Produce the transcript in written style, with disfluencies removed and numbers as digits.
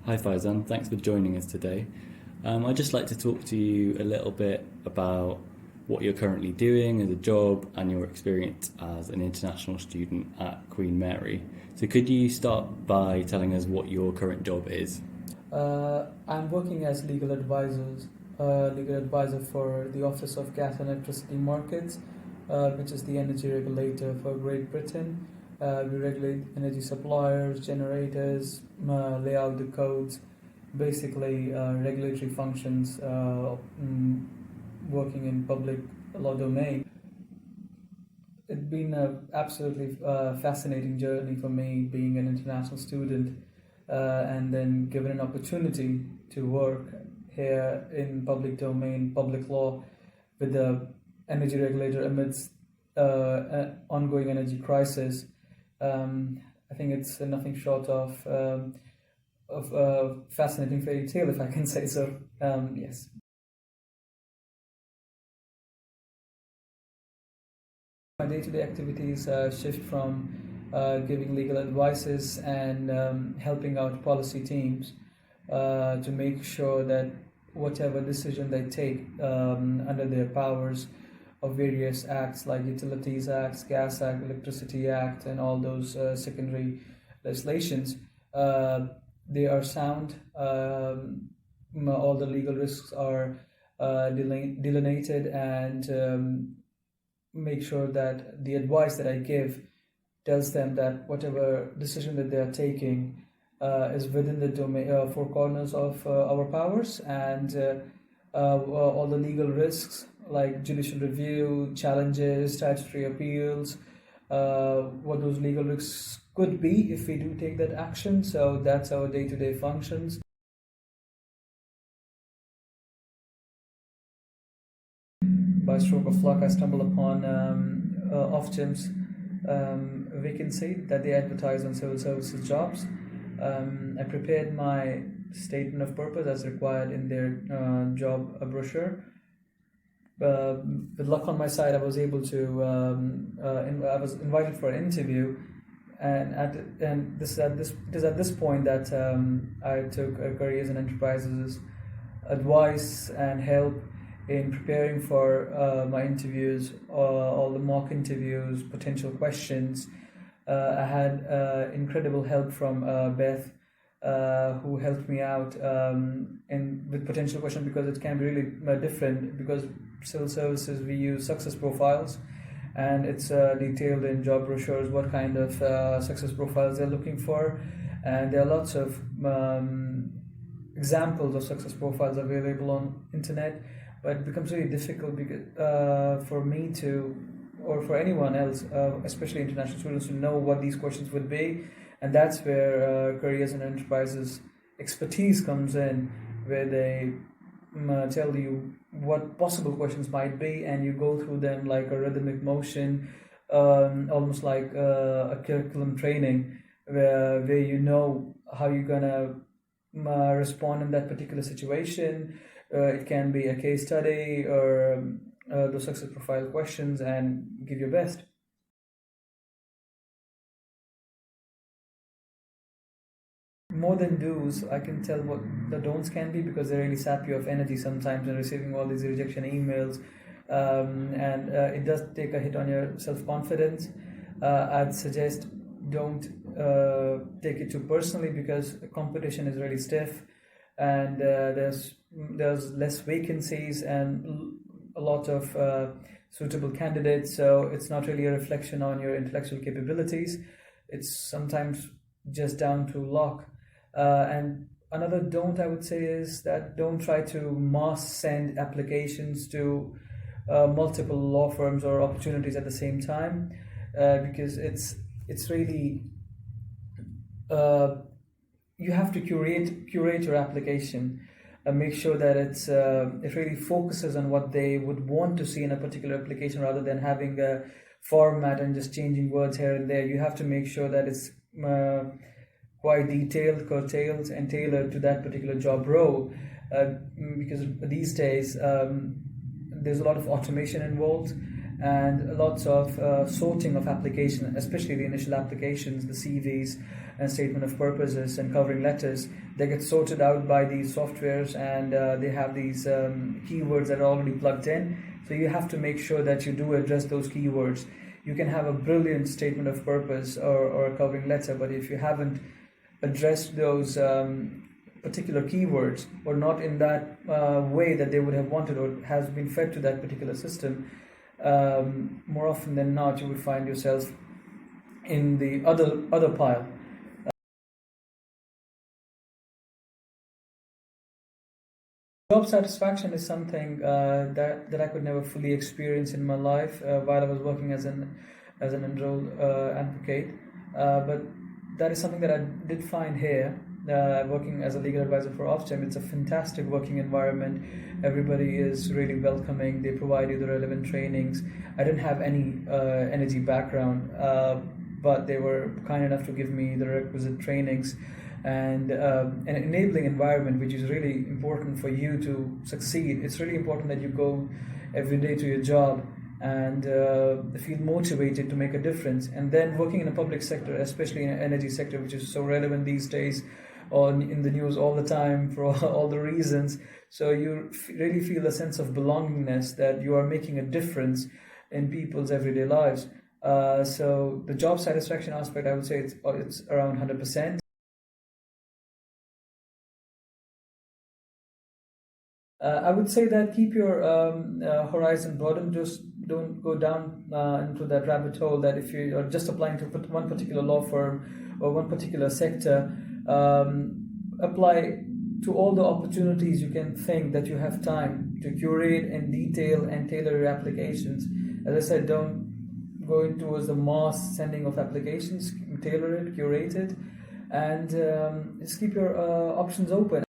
Hi Faizan, thanks for joining us today. I'd just like to talk to you a little bit about what you're currently doing as a job and your experience as an international student at Queen Mary. So could you start by telling us what your current job is? I'm working as legal advisor for the Office of Gas and Electricity Markets, which is the energy regulator for Great Britain. We regulate energy suppliers, generators, lay out the codes, basically regulatory functions working in public law domain. It's been an absolutely fascinating journey for me being an international student and then given an opportunity to work here in public domain, public law with the energy regulator amidst an ongoing energy crisis. I think it's nothing short of a fascinating fairy tale, if I can say so. Yes. My day-to-day activities shift from giving legal advices and helping out policy teams to make sure that whatever decision they take under their powers of various acts like Utilities Acts, Gas Act, Electricity Act, and all those secondary legislations, they are sound. All the legal risks are delineated and make sure that the advice that I give tells them that whatever decision that they are taking is within the domain, four corners of our powers, and all the legal risks like judicial review, challenges, statutory appeals, what those legal risks could be if we do take that action. So that's our day-to-day functions. By stroke of luck, I stumbled upon Ofgem's vacancy that they advertise on civil services jobs. I prepared my statement of purpose as required in their job brochure. With luck on my side, I was able to. I was invited for an interview, and this is at this point that I took Careers and Enterprises advice and help in preparing for my interviews, all the mock interviews, potential questions. I had incredible help from Beth, who helped me out with potential questions, because it can be really different, because civil services we use success profiles, and it's detailed in job brochures what kind of success profiles they're looking for, and there are lots of examples of success profiles available on internet, but it becomes really difficult because, for me to, or for anyone else, especially international students, to know what these questions would be. And that's where Careers and Enterprises expertise comes in, where they tell you what possible questions might be, and you go through them like a rhythmic motion, almost like a curriculum training, where you know how you're gonna respond in that particular situation. It can be a case study or those success profile questions, and give your best. More than do's, I can tell what the don'ts can be, because they really sap you of energy sometimes, and receiving all these rejection emails, and it does take a hit on your self-confidence. I'd suggest don't take it too personally, because competition is really stiff, and there's less vacancies and a lot of suitable candidates, so it's not really a reflection on your intellectual capabilities. It's sometimes just down to luck. And another don't I would say is that don't try to mass send applications to multiple law firms or opportunities at the same time, because it's really you have to curate your application. Make sure that it really focuses on what they would want to see in a particular application, rather than having a format and just changing words here and there. You have to make sure that it's quite detailed, curtailed, and tailored to that particular job role, because these days there's a lot of automation involved, and lots of sorting of application, especially the initial applications, the CVs and statement of purposes and covering letters. They get sorted out by these softwares, and they have these keywords that are already plugged in. So you have to make sure that you do address those keywords. You can have a brilliant statement of purpose or a covering letter, but if you haven't addressed those particular keywords, or not in that way that they would have wanted, or has been fed to that particular system, more often than not you would find yourself in the other pile. Job satisfaction is something that I could never fully experience in my life while I was working as an enrolled advocate, but that is something that I did find here. Working as a legal advisor for Ofgem, it's a fantastic working environment. Everybody is really welcoming. They provide you the relevant trainings. I didn't have any energy background, but they were kind enough to give me the requisite trainings and an enabling environment, which is really important for you to succeed. It's really important that you go every day to your job and feel motivated to make a difference. And then working in a public sector, especially in an energy sector, which is so relevant these days, in the news all the time for all the reasons, so you really feel a sense of belongingness, that you are making a difference in people's everyday lives. So the job satisfaction aspect, I would say it's around 100%. I would say that keep your horizon broadened. Just don't go down into that rabbit hole that if you are just applying to one particular law firm or one particular sector, apply to all the opportunities you can think that you have time to curate and detail and tailor your applications. As I said, don't go in towards the mass sending of applications. Tailor it, curate it, and just keep your options open.